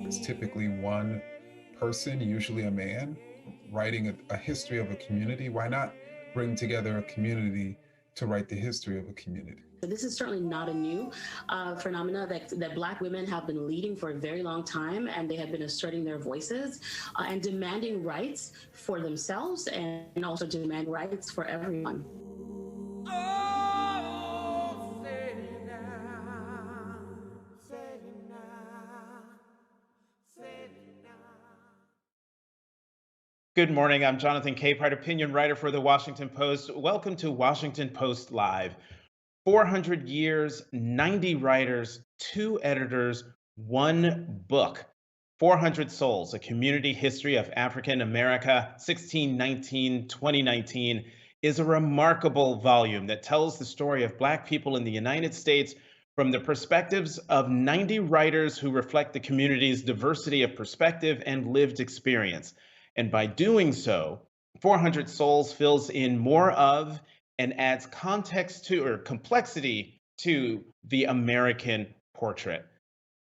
It's typically one person, usually a man, writing a history of a community. Why not bring together a community to write the history of a community? This is certainly not a new phenomena that Black women have been leading for a very long time, and they have been asserting their voices and demanding rights for themselves and also demand rights for everyone. Oh, say now, say now, say now. Good morning. I'm Jonathan Capehart, opinion writer for the Washington Post. Welcome to Washington Post Live. 400 years, 90 writers, 2 editors, 1 book. 400 Souls, A Community History of African America, 1619-2019, is a remarkable volume that tells the story of Black people in the United States from the perspectives of 90 writers who reflect the community's diversity of perspective and lived experience. And by doing so, 400 Souls fills in more of and adds context to or complexity to the American portrait.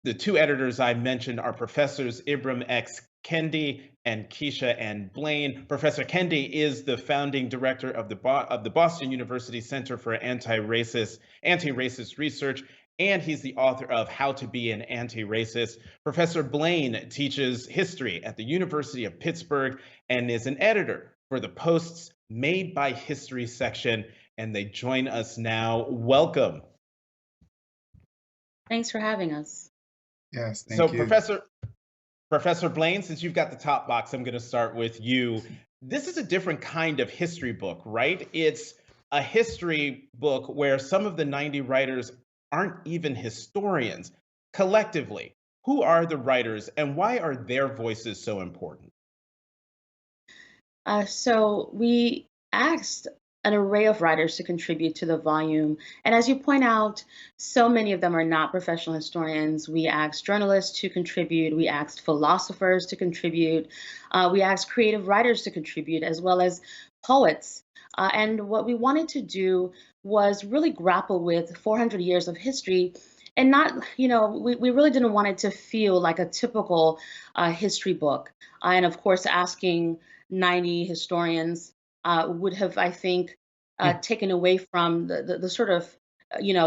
The 2 editors I mentioned are Professors Ibram X. Kendi and Keisha N. Blain. Professor Kendi is the founding director of the Boston University Center for Anti-Racist Research, and he's the author of How to Be an Anti-Racist. Professor Blain teaches history at the University of Pittsburgh and is an editor for the Post's Made by History section, and they join us now. Welcome. Thanks for having us. Yes, thank you. Professor Blain, since you've got the top box, I'm going to start with you. This is a different kind of history book, right? It's a history book where some of the 90 writers aren't even historians. Collectively, who are the writers and why are their voices so important? So we asked an array of writers to contribute to the volume. And as you point out, so many of them are not professional historians. We asked journalists to contribute. We asked philosophers to contribute. We asked creative writers to contribute, as well as poets. And what we wanted to do was really grapple with 400 years of history and not, we really didn't want it to feel like a typical history book. And of course, asking 90 historians would have, I think, taken away from the sort of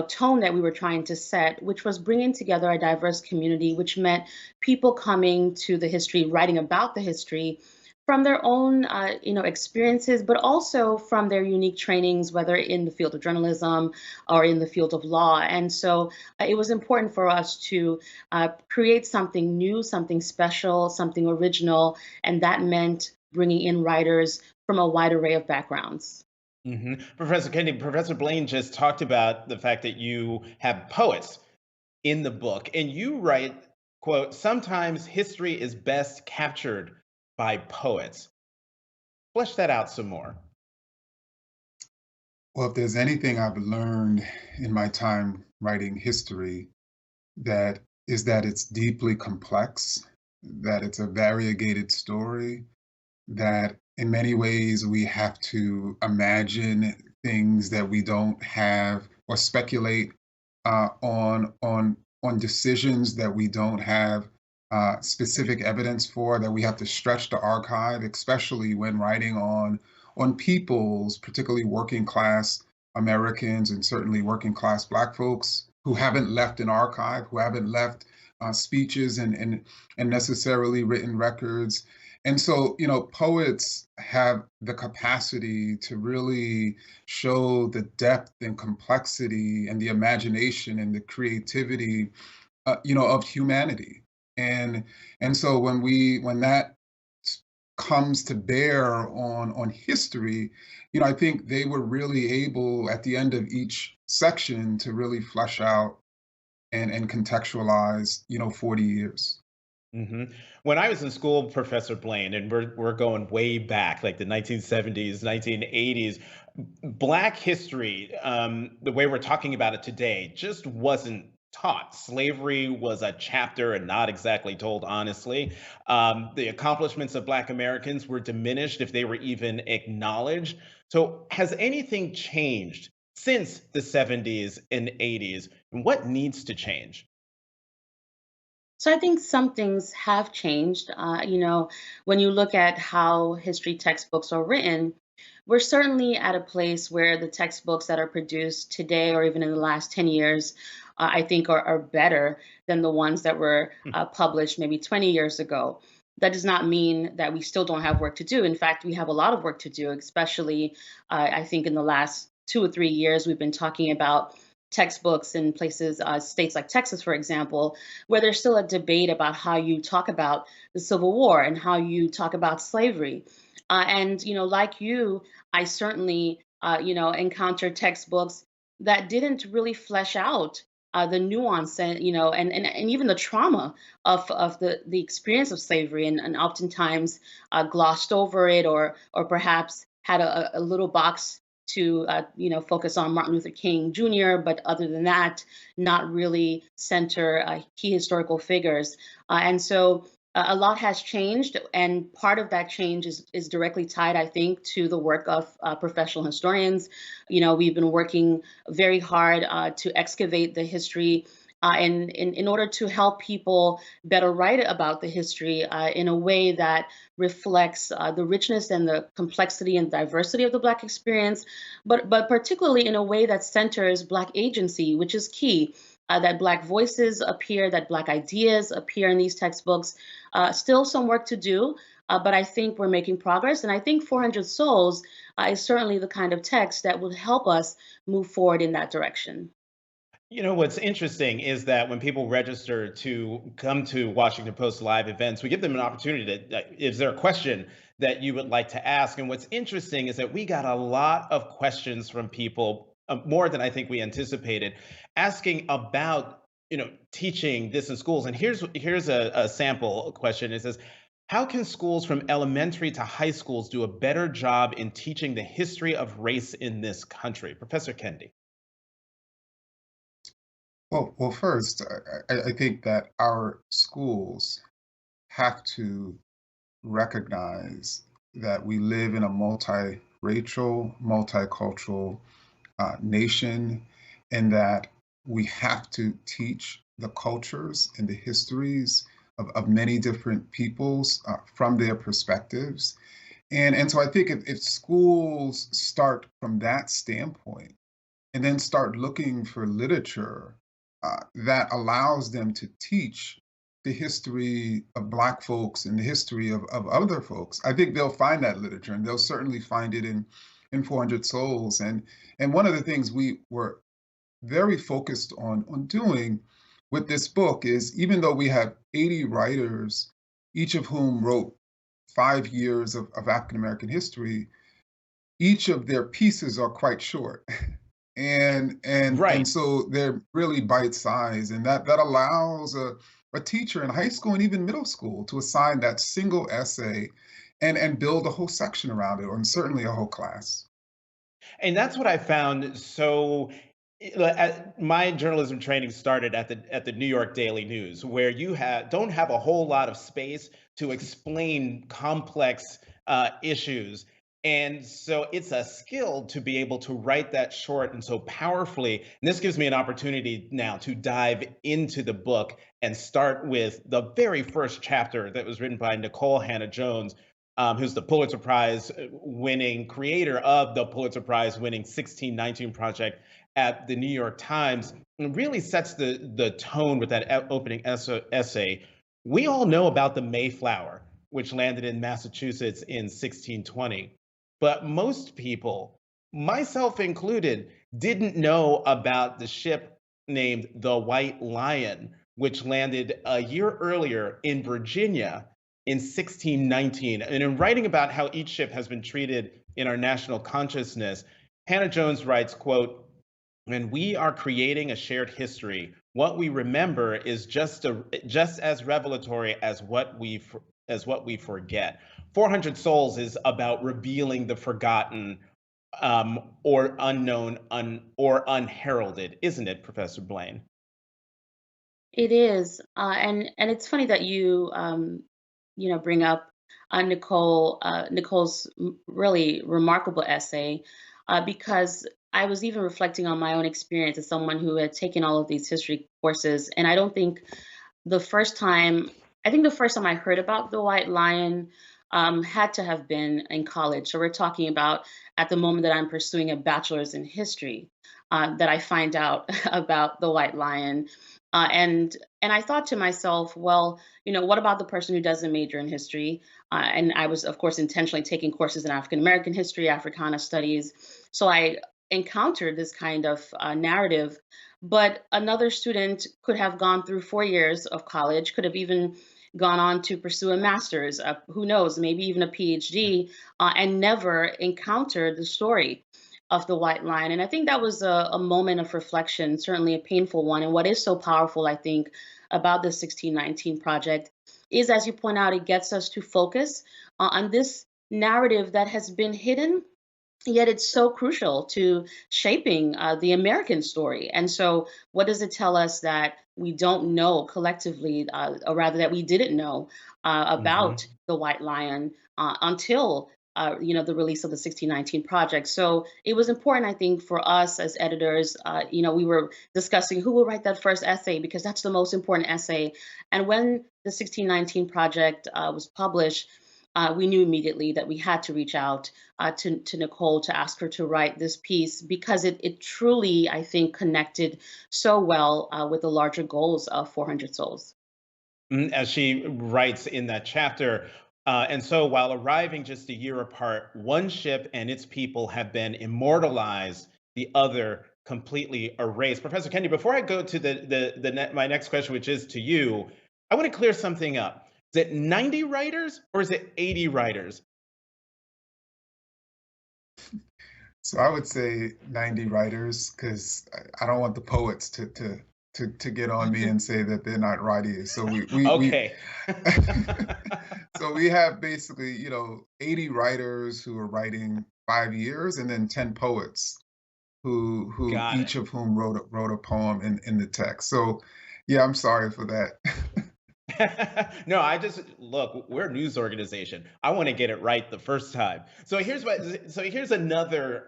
tone that we were trying to set, which was bringing together a diverse community, which meant people coming to the history, writing about the history from their own experiences, but also from their unique trainings, whether in the field of journalism or in the field of law. And so it was important for us to create something new, something special, something original, and that meant bringing in writers from a wide array of backgrounds. Professor Kendi, Professor Blain just talked about the fact that you have poets in the book, and you write, quote, "Sometimes history is best captured by poets." Flesh that out some more. Well, if there's anything I've learned in my time writing history, that it's deeply complex, that it's a variegated story, that in many ways we have to imagine things that we don't have or speculate on decisions that we don't have specific evidence for, that we have to stretch the archive, especially when writing on peoples, particularly working class Americans and certainly working class Black folks who haven't left an archive, who haven't left speeches and necessarily written records. And so, poets have the capacity to really show the depth and complexity and the imagination and the creativity, of humanity. And so when that comes to bear on history, I think they were really able at the end of each section to really flesh out and contextualize, 40 years. When I was in school, Professor Blain, and we're going way back, like the 1970s, 1980s, Black history, the way we're talking about it today, just wasn't taught. Slavery was a chapter and not exactly told honestly. The accomplishments of Black Americans were diminished if they were even acknowledged. So has anything changed since the 70s and 80s? And what needs to change? So I think some things have changed. When you look at how history textbooks are written, we're certainly at a place where the textbooks that are produced today or even in the last 10 years, I think are better than the ones that were Hmm. published maybe 20 years ago. That does not mean that we still don't have work to do. In fact, we have a lot of work to do, especially I think in the last 2 or 3 years, we've been talking about textbooks in places, states like Texas, for example, where there's still a debate about how you talk about the Civil War and how you talk about slavery. And like you, I certainly encountered textbooks that didn't really flesh out the nuance and and even the trauma of the experience of slavery, and oftentimes glossed over it, or perhaps had a little box to focus on Martin Luther King Jr., but other than that, not really center key historical figures. And so a lot has changed, and part of that change is directly tied, I think, to the work of professional historians. We've been working very hard to excavate the history. In order to help people better write about the history in a way that reflects the richness and the complexity and diversity of the Black experience, but particularly in a way that centers Black agency, which is key. That Black voices appear, that Black ideas appear in these textbooks. Still some work to do, but I think we're making progress. And I think 400 Souls is certainly the kind of text that will help us move forward in that direction. What's interesting is that when people register to come to Washington Post live events, we give them an opportunity is there a question that you would like to ask? And what's interesting is that we got a lot of questions from people, more than I think we anticipated, asking about, teaching this in schools. And here's a sample question. It says, how can schools from elementary to high schools do a better job in teaching the history of race in this country? Professor Kendi. Well, first, I think that our schools have to recognize that we live in a multiracial, multicultural nation, and that we have to teach the cultures and the histories of many different peoples from their perspectives. And so I think if schools start from that standpoint and then start looking for literature that allows them to teach the history of Black folks and the history of other folks, I think they'll find that literature, and they'll certainly find it in 400 Souls. And one of the things we were very focused on doing with this book is, even though we have 80 writers, each of whom wrote 5 years of African American history, each of their pieces are quite short. And Right. so they're really bite size, and that allows a teacher in high school and even middle school to assign that single essay and build a whole section around it, or certainly a whole class. And that's what I found so my journalism training started at the New York Daily News, where you don't have a whole lot of space to explain complex issues. And so it's a skill to be able to write that short and so powerfully. And this gives me an opportunity now to dive into the book and start with the very first chapter that was written by Nicole Hannah-Jones, who's the Pulitzer Prize winning creator of the Pulitzer Prize winning 1619 Project at the New York Times, and really sets the tone with that opening essay. We all know about the Mayflower, which landed in Massachusetts in 1620, but most people, myself included, didn't know about the ship named the White Lion, which landed a year earlier in Virginia in 1619. And in writing about how each ship has been treated in our national consciousness, Hannah-Jones writes, quote, when we are creating a shared history, what we remember is just as revelatory as what we forget. 400 Souls is about revealing the forgotten, or unknown, or unheralded, isn't it, Professor Blain? It is, and it's funny that you bring up Nicole's really remarkable essay, because I was even reflecting on my own experience as someone who had taken all of these history courses, and I don't think the first time, I think the first time I heard about the White Lion had to have been in college. So we're talking about at the moment that I'm pursuing a bachelor's in history, that I find out about the White Lion. And I thought to myself, well, what about the person who doesn't major in history? And I was, of course, intentionally taking courses in African American history, Africana studies. So I encountered this kind of narrative. But another student could have gone through 4 years of college, could have even gone on to pursue a master's, who knows, maybe even a PhD, and never encountered the story of the White Lion. And I think that was a moment of reflection, certainly a painful one. And what is so powerful, I think, about the 1619 Project is, as you point out, it gets us to focus on this narrative that has been hidden, yet it's so crucial to shaping the American story. And so, what does it tell us that we don't know collectively, or rather that we didn't know about the White Lion until the release of the 1619 Project? So it was important, I think, for us as editors. We were discussing who will write that first essay because that's the most important essay. And when the 1619 Project was published, we knew immediately that we had to reach out to Nicole to ask her to write this piece because it truly, I think, connected so well with the larger goals of 400 Souls. As she writes in that chapter. And so while arriving just a year apart, one ship and its people have been immortalized, the other completely erased. Professor Kendi, before I go to my next question, which is to you, I want to clear something up. Is it 90 writers or is it 80 writers? So I would say 90 writers because I don't want the poets to get on me and say that they're not writing. So Okay. so we have basically 80 writers who are writing 5 years, and then 10 poets who Got each it. of whom wrote a poem in the text. So yeah, I'm sorry for that. No, look, we're a news organization. I want to get it right the first time. So here's another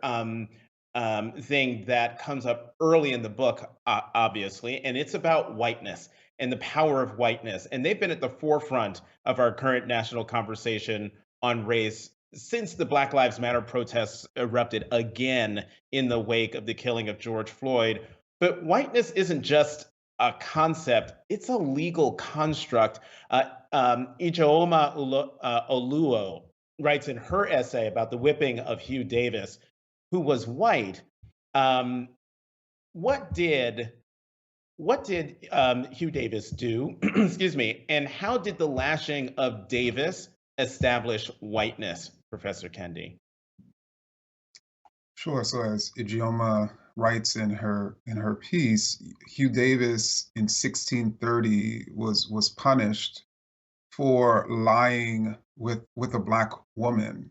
thing that comes up early in the book, obviously, and it's about whiteness and the power of whiteness. And they've been at the forefront of our current national conversation on race since the Black Lives Matter protests erupted again in the wake of the killing of George Floyd. But whiteness isn't just a concept, it's a legal construct. Ijeoma Oluo writes in her essay about the whipping of Hugh Davis, who was white. What did Hugh Davis do? Excuse me. And how did the lashing of Davis establish whiteness, Professor Kendi? Sure. So as Ijeoma writes in her piece, Hugh Davis in 1630 was punished for lying with a Black woman.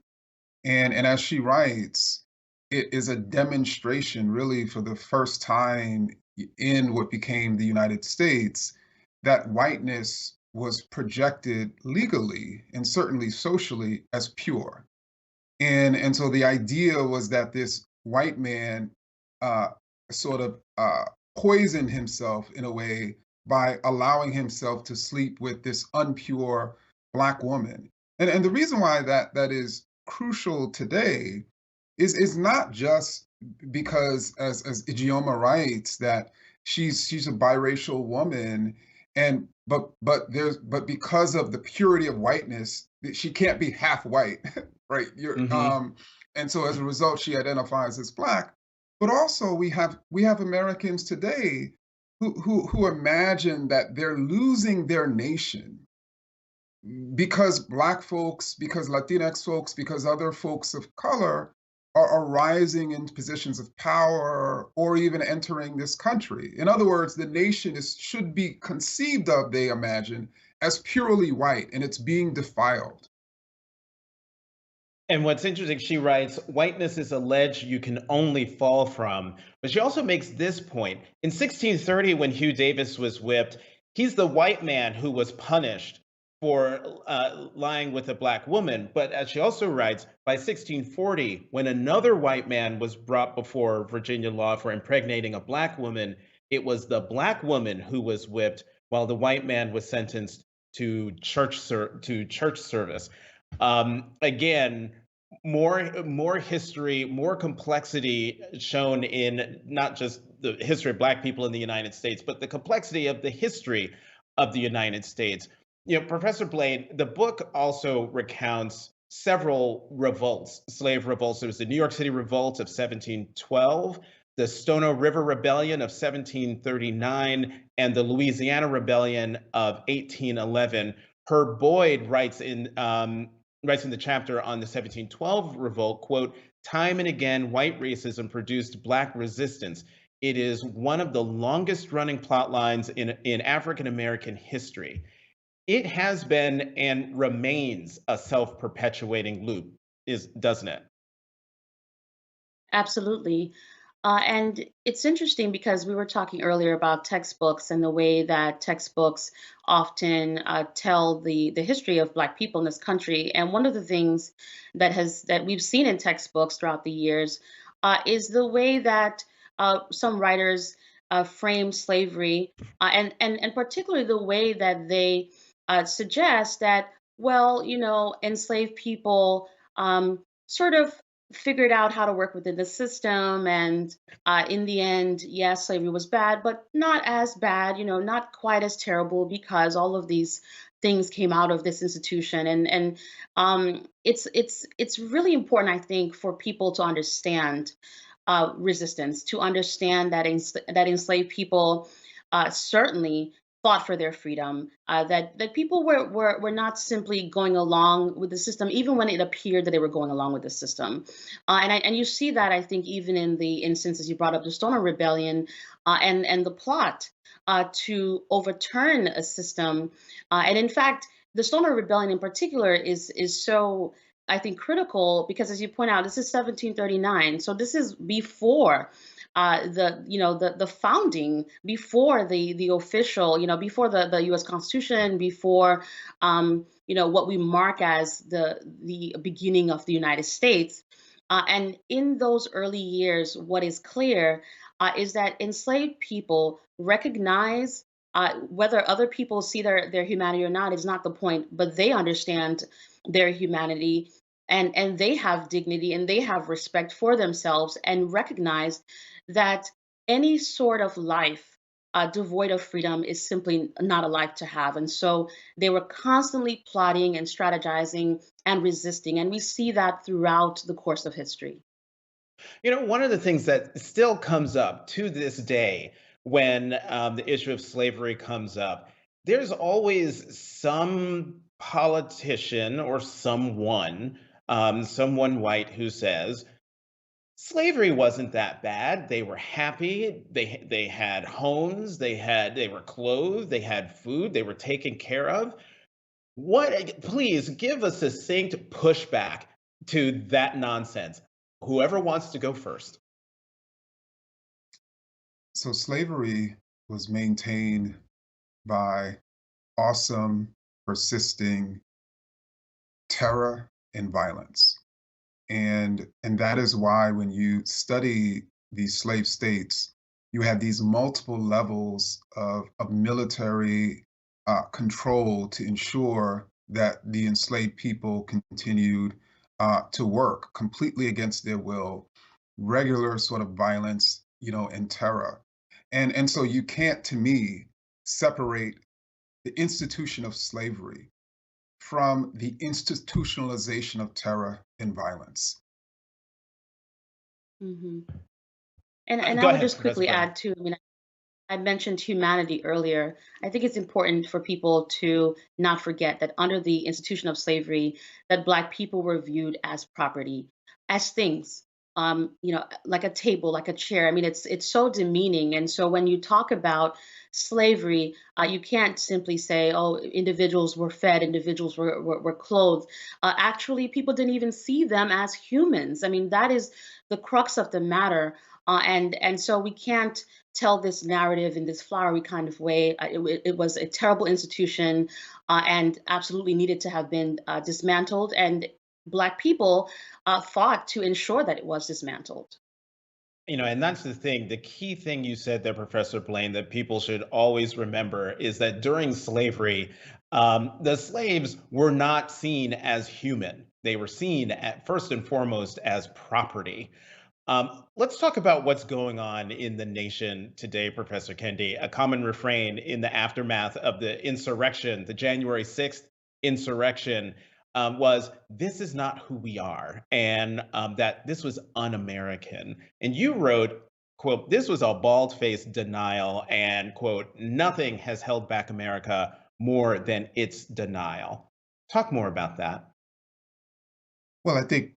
And as she writes, it is a demonstration, really, for the first time in what became the United States, that whiteness was projected legally and certainly socially as pure. And so the idea was that this white man uh, sort of poisoned himself in a way by allowing himself to sleep with this unpure Black woman. And the reason why that is crucial today is not just because, as Ijeoma writes, that she's a biracial woman, and but because of the purity of whiteness, she can't be half white, right? And so as a result, she identifies as Black. But also we have Americans today who imagine that they're losing their nation because Black folks, because Latinx folks, because other folks of color are rising into positions of power or even entering this country. In other words, the nation should be conceived of, they imagine, as purely white, and it's being defiled. And what's interesting, she writes, whiteness is a ledge you can only fall from. But she also makes this point. In 1630, when Hugh Davis was whipped, he's the white man who was punished for lying with a Black woman. But as she also writes, by 1640, when another white man was brought before Virginia law for impregnating a Black woman, it was the Black woman who was whipped, while the white man was sentenced to church service. Again, more history, more complexity shown in not just the history of Black people in the United States, but the complexity of the history of the United States. Professor Blain, the book also recounts several revolts, slave revolts. There was the New York City Revolt of 1712, the Stono River Rebellion of 1739, and the Louisiana Rebellion of 1811. Herb Boyd writes in the chapter on the 1712 revolt, quote, "Time and again, white racism produced Black resistance. It is one of the longest running plot lines in African American history. It has been and remains a self-perpetuating loop, doesn't it?" Absolutely. And it's interesting because we were talking earlier about textbooks and the way that textbooks often tell the history of Black people in this country. And one of the things that we've seen in textbooks throughout the years is the way that some writers frame slavery, and particularly the way that they suggest that, well, enslaved people sort of figured out how to work within the system. And in the end, yes, slavery was bad, but not as bad, not quite as terrible because all of these things came out of this institution. And it's really important, I think, for people to understand resistance, to understand that that enslaved people certainly fought for their freedom, that people were not simply going along with the system, even when it appeared that they were going along with the system. And you see that, I think, even in the instances you brought up, the Stoner Rebellion, and the plot to overturn a system. And in fact, the Stoner Rebellion in particular is so, I think, critical because, as you point out, this is 1739. So this is before the founding, before the official, before the U.S. Constitution, before what we mark as the beginning of the United States. And in those early years, what is clear is that enslaved people recognize, whether other people see their humanity or not is not the point, but they understand their humanity, and they have dignity and they have respect for themselves, and recognize that any sort of life devoid of freedom is simply not a life to have. And so they were constantly plotting and strategizing and resisting. And we see that throughout the course of history. One of the things that still comes up to this day when the issue of slavery comes up, there's always some politician or someone white who says, slavery wasn't that bad. They were happy. They had homes. They were clothed. They had food. They were taken care of. Please give a succinct pushback to that nonsense. Whoever wants to go first. So slavery was maintained by awesome, persisting terror and violence. And that is why when you study these slave states, you had these multiple levels of military control to ensure that the enslaved people continued to work completely against their will, regular sort of violence, and terror. And so you can't, to me, separate the institution of slavery from the institutionalization of terror and violence. Hmm. And I Go would ahead, just Professor quickly Blain. add too, I mentioned humanity earlier. I think it's important for people to not forget that under the institution of slavery, that Black people were viewed as property, as things, like a table, like a chair. I mean, it's so demeaning. And so when you talk about slavery, you can't simply say, oh, individuals were fed, individuals were clothed. Actually, people didn't even see them as humans. I mean, that is the crux of the matter. And so we can't tell this narrative in this flowery kind of way. It was a terrible institution, and absolutely needed to have been dismantled. And Black people fought to ensure that it was dismantled. And that's the thing. The key thing you said there, Professor Blain, that people should always remember is that during slavery, the slaves were not seen as human. They were seen at first and foremost as property. Let's talk about what's going on in the nation today, Professor Kendi. A common refrain in the aftermath of the insurrection, the January 6th insurrection, was this is not who we are, and that this was un American. And you wrote, quote, this was a bald faced denial, and, quote, nothing has held back America more than its denial. Talk more about that. Well, I think,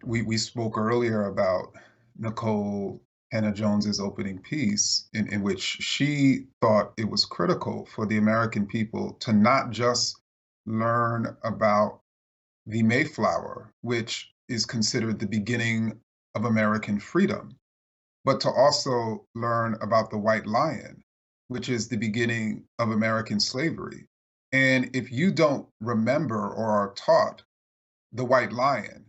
we spoke earlier about Nicole Hannah Jones's opening piece in which she thought it was critical for the American people to not just learn about the Mayflower, which is considered the beginning of American freedom, but to also learn about the White Lion, which is the beginning of American slavery. And if you don't remember or are taught the White Lion,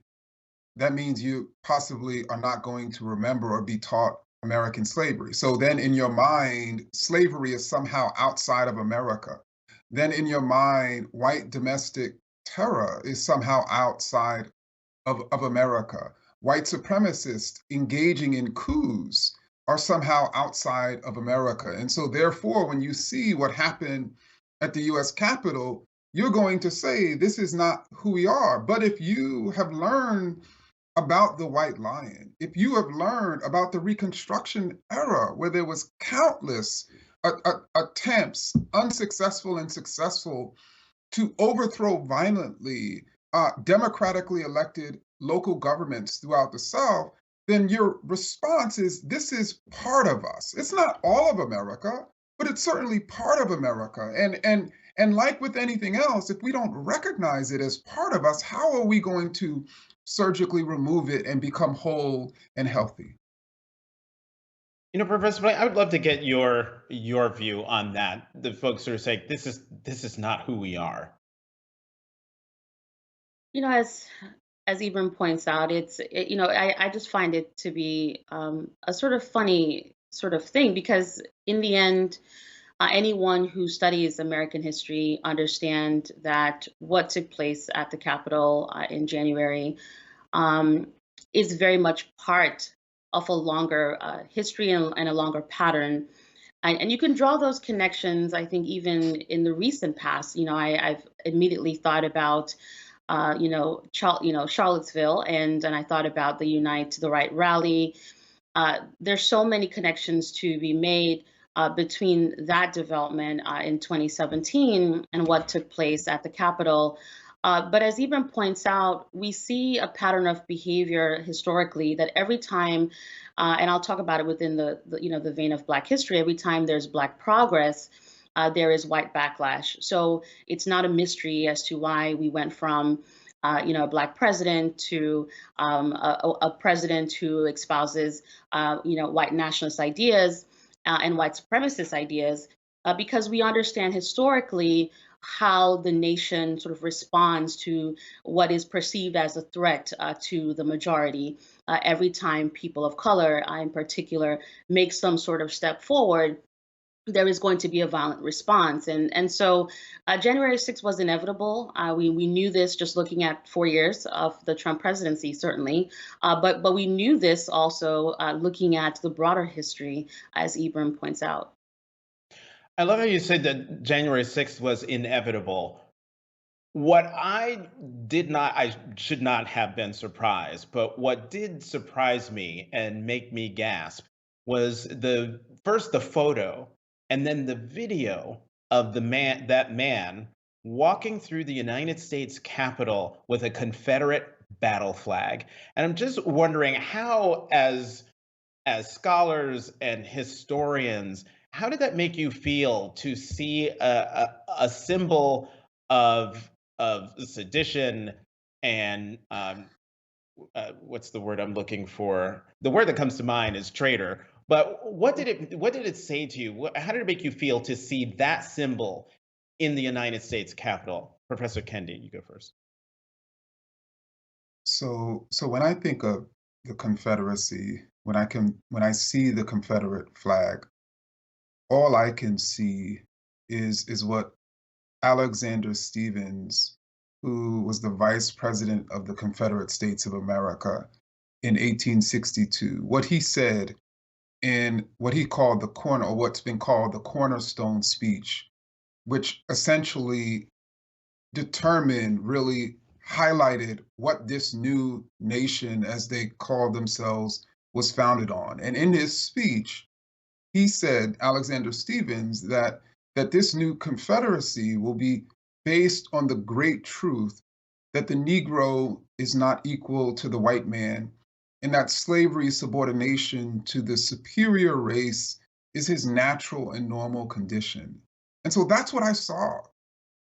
that means you possibly are not going to remember or be taught American slavery. So then in your mind, slavery is somehow outside of America. Then in your mind, white domestic terror is somehow outside of America. White supremacists engaging in coups are somehow outside of America. And so therefore, when you see what happened at the US Capitol, you're going to say, this is not who we are. But if you have learned about the White Lion, if you have learned about the Reconstruction era, where there was countless attempts, unsuccessful and successful, to overthrow violently democratically elected local governments throughout the South, then your response is, this is part of us. It's not all of America, but it's certainly part of America. And like with anything else, if we don't recognize it as part of us, how are we going to surgically remove it and become whole and healthy? Professor Blain, I would love to get your view on that. The folks who are saying this is not who we are. As Ibram points out, I just find it to be a sort of funny sort of thing, because in the end, anyone who studies American history understand that what took place at the Capitol in January is very much part of a longer history and a longer pattern. And you can draw those connections, I think, even in the recent past. I've immediately thought about Charlottesville, and I thought about the Unite to the Right rally. There's so many connections to be made between that development in 2017 and what took place at the Capitol. But as Ibram points out, we see a pattern of behavior historically that every time, and I'll talk about it within the vein of Black history, every time there's Black progress, there is white backlash. So it's not a mystery as to why we went from a Black president to a president who espouses white nationalist ideas and white supremacist ideas, because we understand historically how the nation sort of responds to what is perceived as a threat to the majority. Every time people of color, in particular, make some sort of step forward, there is going to be a violent response. And so January 6th was inevitable. We knew this just looking at 4 years of the Trump presidency, certainly. But we knew this also looking at the broader history, as Ibram points out. I love how you said that January 6th was inevitable. What I should not have been surprised, but what did surprise me and make me gasp was the photo and then the video of that man walking through the United States Capitol with a Confederate battle flag. And I'm just wondering how, as scholars and historians, how did that make you feel to see a symbol of sedition and what's the word I'm looking for? The word that comes to mind is traitor. But what did it say to you? How did it make you feel to see that symbol in the United States Capitol? Professor Kendi, you go first. So when I think of the Confederacy when I see the Confederate flag, all I can see is what Alexander Stephens, who was the vice president of the Confederate States of America in 1862, what he said in what he called the corner, or what's been called the cornerstone speech, which essentially determined, really highlighted what this new nation, as they called themselves, was founded on. And in his speech, he said, Alexander Stephens, that this new confederacy will be based on the great truth that the Negro is not equal to the white man, and that slavery subordination to the superior race is his natural and normal condition. And so that's what I saw.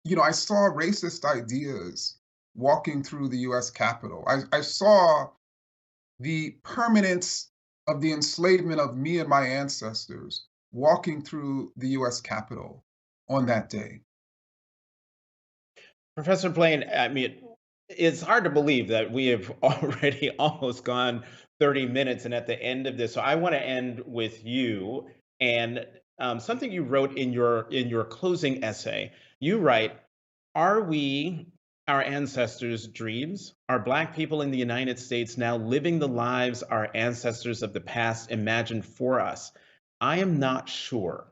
I saw racist ideas walking through the US Capitol. I saw the permanence of the enslavement of me and my ancestors walking through the US Capitol on that day. Professor Blain, I mean, it's hard to believe that we have already almost gone 30 minutes and at the end of this. So I want to end with you and something you wrote in your closing essay. You write, "Are we our ancestors' dreams? Are Black people in the United States now living the lives our ancestors of the past imagined for us? I am not sure."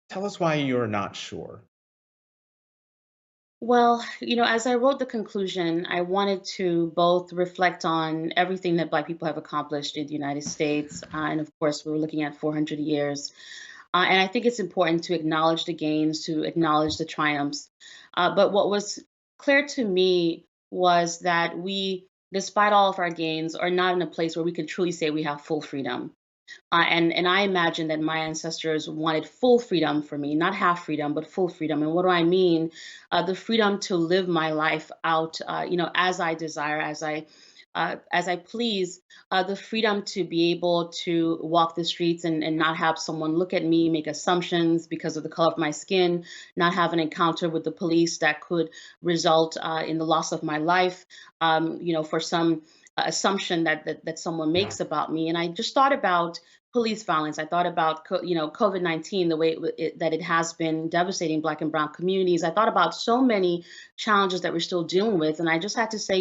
Tell us why you're not sure. Well, as I wrote the conclusion, I wanted to both reflect on everything that Black people have accomplished in the United States. And of course, we were looking at 400 years. And I think it's important to acknowledge the gains, to acknowledge the triumphs. But what was clear to me was that we, despite all of our gains, are not in a place where we can truly say we have full freedom. And I imagine that my ancestors wanted full freedom for me, not half freedom, but full freedom. And what do I mean? The freedom to live my life out, as I desire, as I please, the freedom to be able to walk the streets and not have someone look at me, make assumptions because of the color of my skin, not have an encounter with the police that could result in the loss of my life, for some assumption that someone makes about me. And I just thought about police violence. I thought about COVID-19, the way that it has been devastating Black and Brown communities. I thought about so many challenges that we're still dealing with, and I just had to say,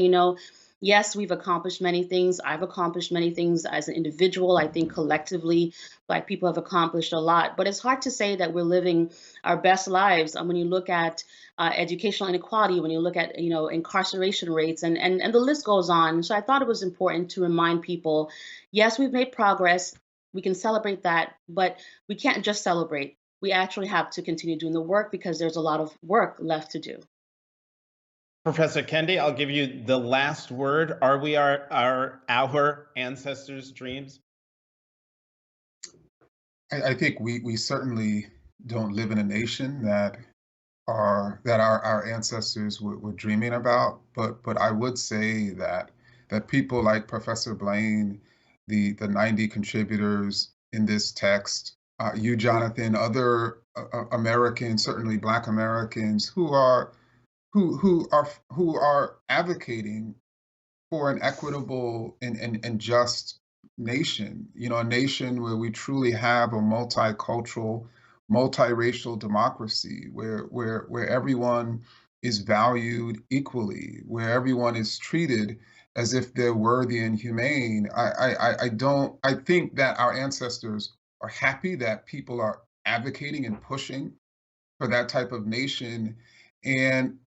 yes, we've accomplished many things. I've accomplished many things as an individual. I think collectively, Black people have accomplished a lot. But it's hard to say that we're living our best lives when you look at educational inequality, when you look at incarceration rates, and the list goes on. So I thought it was important to remind people, yes, we've made progress. We can celebrate that, but we can't just celebrate. We actually have to continue doing the work because there's a lot of work left to do. Professor Kendi, I'll give you the last word. Are we our ancestors' dreams? I think we certainly don't live in a nation that our ancestors were dreaming about, but I would say that people like Professor Blain, the 90 contributors in this text, you, Jonathan, other Americans, certainly Black Americans, who are advocating for an equitable and just nation, a nation where we truly have a multicultural, multiracial democracy, where everyone is valued equally, where everyone is treated as if they're worthy and humane. I think that our ancestors are happy that people are advocating and pushing for that type of nation.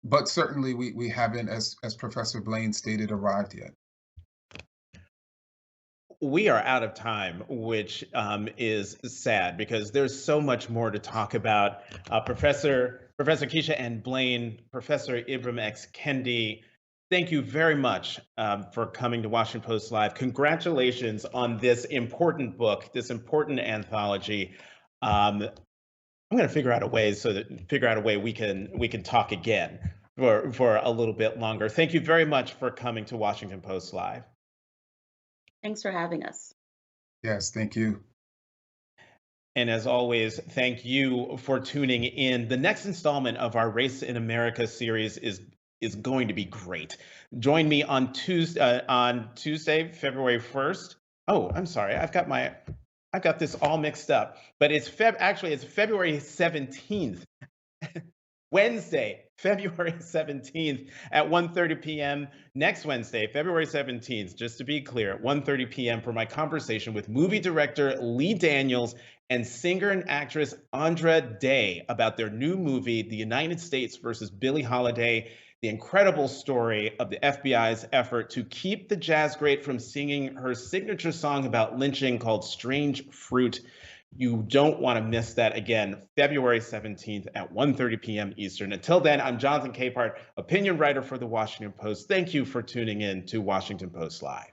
But certainly we haven't, as Professor Blain stated, arrived yet. We are out of time, which is sad because there's so much more to talk about. Professor Keisha N. Blain, Professor Ibram X. Kendi, thank you very much for coming to Washington Post Live. Congratulations on this important book, this important anthology. I'm going to figure out a way we can talk again for a little bit longer. Thank you very much for coming to Washington Post Live. Thanks for having us. Yes, thank you. And as always, thank you for tuning in. The next installment of our Race in America series is going to be great. Join me on Tuesday, February 1st, Oh, I'm sorry. I've got this all mixed up. But actually it's February 17th. Wednesday, February 17th at 1:30 p.m. Next Wednesday, February 17th, just to be clear, at 1:30 p.m. for my conversation with movie director Lee Daniels and singer and actress Andra Day about their new movie, The United States versus Billie Holiday, the incredible story of the FBI's effort to keep the jazz great from singing her signature song about lynching called Strange Fruit. You don't want to miss that again, February 17th at 1:30 p.m. Eastern. Until then, I'm Jonathan Capehart, opinion writer for the Washington Post. Thank you for tuning in to Washington Post Live.